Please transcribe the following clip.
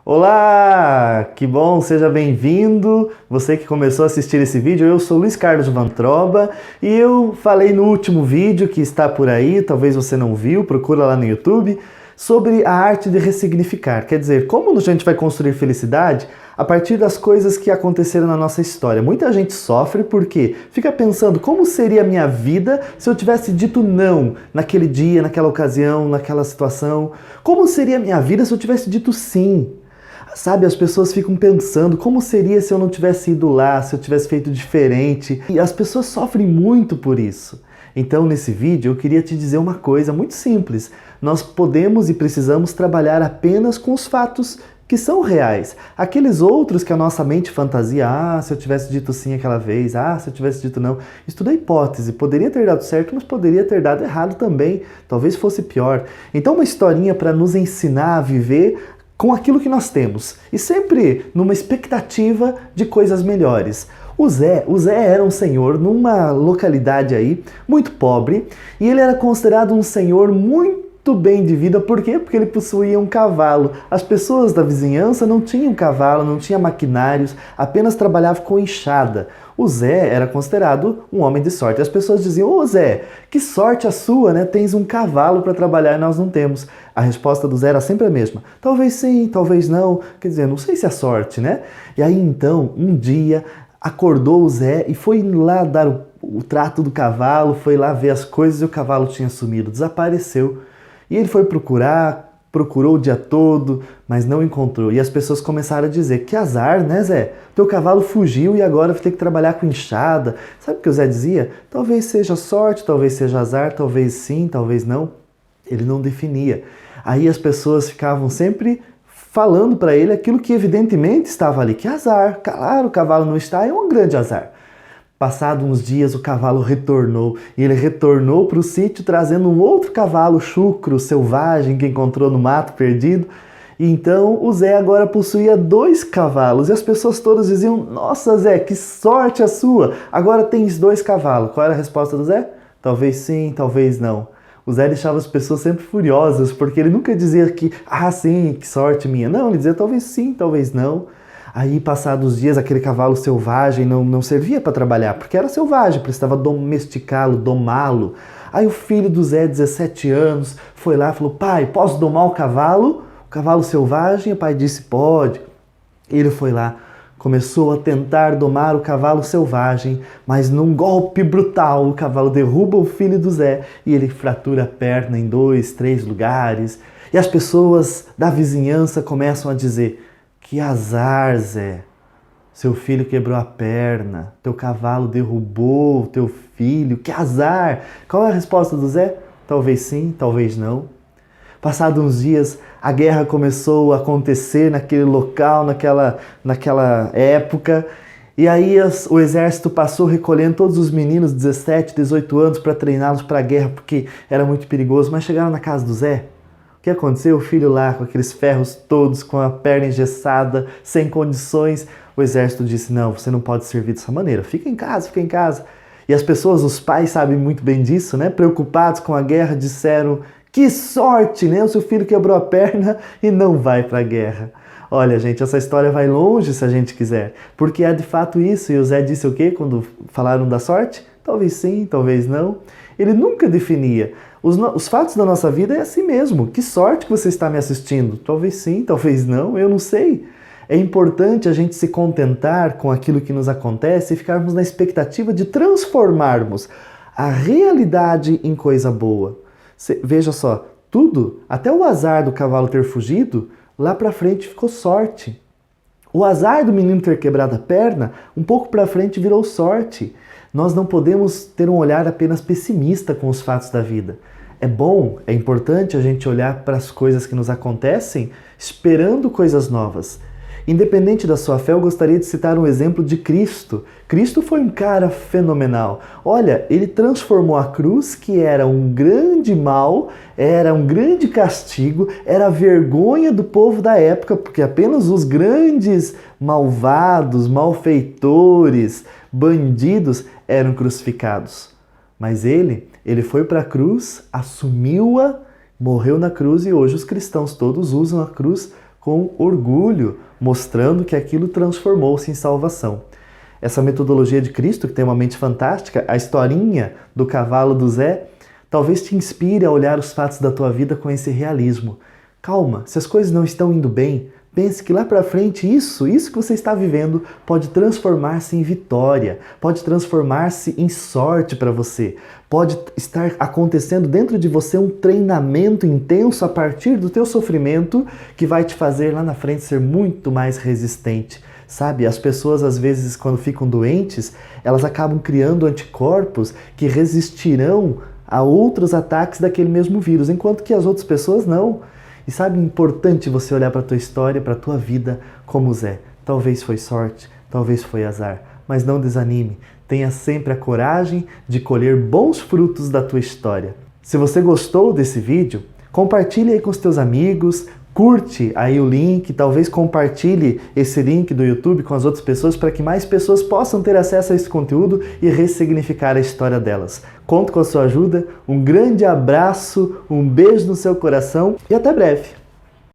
Olá, que bom, seja bem-vindo. Você que começou a assistir esse vídeo, eu sou Luiz Carlos Vantroba e eu falei no último vídeo que está por aí, talvez você não viu, procura lá no YouTube, sobre a arte de ressignificar. Quer dizer, como a gente vai construir felicidade a partir das coisas que aconteceram na nossa história. Muita gente sofre porque fica pensando como seria a minha vida se eu tivesse dito não naquele dia, naquela ocasião, naquela situação. Como seria a minha vida se eu tivesse dito sim? Sabe, as pessoas ficam pensando como seria se eu não tivesse ido lá, se eu tivesse feito diferente. E as pessoas sofrem muito por isso. Então, nesse vídeo, eu queria te dizer uma coisa muito simples. Nós podemos e precisamos trabalhar apenas com os fatos que são reais. Aqueles outros que a nossa mente fantasia, se eu tivesse dito sim aquela vez, se eu tivesse dito não. Isso tudo é hipótese. Poderia ter dado certo, mas poderia ter dado errado também. Talvez fosse pior. Então, uma historinha para nos ensinar a viver com aquilo que nós temos e sempre numa expectativa de coisas melhores. O Zé era um senhor numa localidade aí muito pobre e ele era considerado um senhor muito bem de vida. Por quê? Porque ele possuía um cavalo. As pessoas da vizinhança não tinham cavalo, não tinham maquinários, apenas trabalhavam com enxada. O Zé era considerado um homem de sorte. As pessoas diziam: "Ô Zé, que sorte a sua, né? Tens um cavalo para trabalhar e nós não temos." A resposta do Zé era sempre a mesma: "Talvez sim, talvez não." Quer dizer, não sei se é sorte, né? E aí então, um dia, acordou o Zé e foi lá dar o trato do cavalo, foi lá ver as coisas e o cavalo tinha sumido, desapareceu. E ele foi procurou o dia todo, mas não encontrou. E as pessoas começaram a dizer: "Que azar, né, Zé? Teu cavalo fugiu e agora vai ter que trabalhar com enxada." Sabe o que o Zé dizia? Talvez seja sorte, talvez seja azar, talvez sim, talvez não. Ele não definia. Aí as pessoas ficavam sempre falando para ele aquilo que evidentemente estava ali. Que azar, claro, o cavalo não está, é um grande azar. Passados uns dias, o cavalo retornou, e ele retornou para o sítio trazendo um outro cavalo chucro, selvagem, que encontrou no mato perdido. E então o Zé agora possuía 2 cavalos, e as pessoas todas diziam: "Nossa, Zé, que sorte a sua! Agora tens 2 cavalos." Qual era a resposta do Zé? Talvez sim, talvez não. O Zé deixava as pessoas sempre furiosas, porque ele nunca dizia que, sim, que sorte minha. Não, ele dizia talvez sim, talvez não. Aí, passados os dias, aquele cavalo selvagem não servia para trabalhar, porque era selvagem, precisava domesticá-lo, domá-lo. Aí o filho do Zé, 17 anos, foi lá e falou: "Pai, posso domar o cavalo selvagem?" O pai disse: "Pode." Ele foi lá, começou a tentar domar o cavalo selvagem, mas num golpe brutal, o cavalo derruba o filho do Zé e ele fratura a perna em 2, 3 lugares. E as pessoas da vizinhança começam a dizer: "Que azar, Zé! Seu filho quebrou a perna, teu cavalo derrubou teu filho, que azar!" Qual é a resposta do Zé? Talvez sim, talvez não. Passados uns dias, a guerra começou a acontecer naquele local, naquela época. E aí o exército passou recolhendo todos os meninos de 17, 18 anos para treiná-los para a guerra, porque era muito perigoso. Mas chegaram na casa do Zé. O que aconteceu? O filho lá, com aqueles ferros todos, com a perna engessada, sem condições. O exército disse: "Não, você não pode servir dessa maneira. Fica em casa, fica em casa." E as pessoas, os pais sabem muito bem disso, né? Preocupados com a guerra, disseram: "Que sorte, né? O seu filho quebrou a perna e não vai para a guerra." Olha, gente, essa história vai longe se a gente quiser, porque é de fato isso. E o Zé disse o quê quando falaram da sorte? Talvez sim, talvez não. Ele nunca definia. Os fatos da nossa vida é assim mesmo. Que sorte que você está me assistindo. Talvez sim, talvez não, eu não sei. É importante a gente se contentar com aquilo que nos acontece e ficarmos na expectativa de transformarmos a realidade em coisa boa. Veja só, tudo, até o azar do cavalo ter fugido, lá pra frente ficou sorte. O azar do menino ter quebrado a perna, um pouco pra frente virou sorte. Nós não podemos ter um olhar apenas pessimista com os fatos da vida. É bom, é importante a gente olhar para as coisas que nos acontecem esperando coisas novas. Independente da sua fé, eu gostaria de citar um exemplo de Cristo. Cristo foi um cara fenomenal. Olha, ele transformou a cruz, que era um grande mal, era um grande castigo, era a vergonha do povo da época, porque apenas os grandes malvados, malfeitores, bandidos eram crucificados. Mas ele foi para a cruz, assumiu-a, morreu na cruz e hoje os cristãos todos usam a cruz com orgulho, mostrando que aquilo transformou-se em salvação. Essa metodologia de Cristo, que tem uma mente fantástica, a historinha do cavalo do Zé, talvez te inspire a olhar os fatos da tua vida com esse realismo. Calma, se as coisas não estão indo bem, pense que lá para frente isso que você está vivendo pode transformar-se em vitória, pode transformar-se em sorte para você, pode estar acontecendo dentro de você um treinamento intenso a partir do teu sofrimento que vai te fazer lá na frente ser muito mais resistente. Sabe, as pessoas às vezes quando ficam doentes, elas acabam criando anticorpos que resistirão a outros ataques daquele mesmo vírus, enquanto que as outras pessoas não. E sabe, é importante você olhar para a tua história, para a tua vida como Zé. Talvez foi sorte, talvez foi azar, mas não desanime. Tenha sempre a coragem de colher bons frutos da tua história. Se você gostou desse vídeo, compartilhe aí com os teus amigos, curte aí o link, talvez compartilhe esse link do YouTube com as outras pessoas para que mais pessoas possam ter acesso a esse conteúdo e ressignificar a história delas. Conto com a sua ajuda, um grande abraço, um beijo no seu coração e até breve!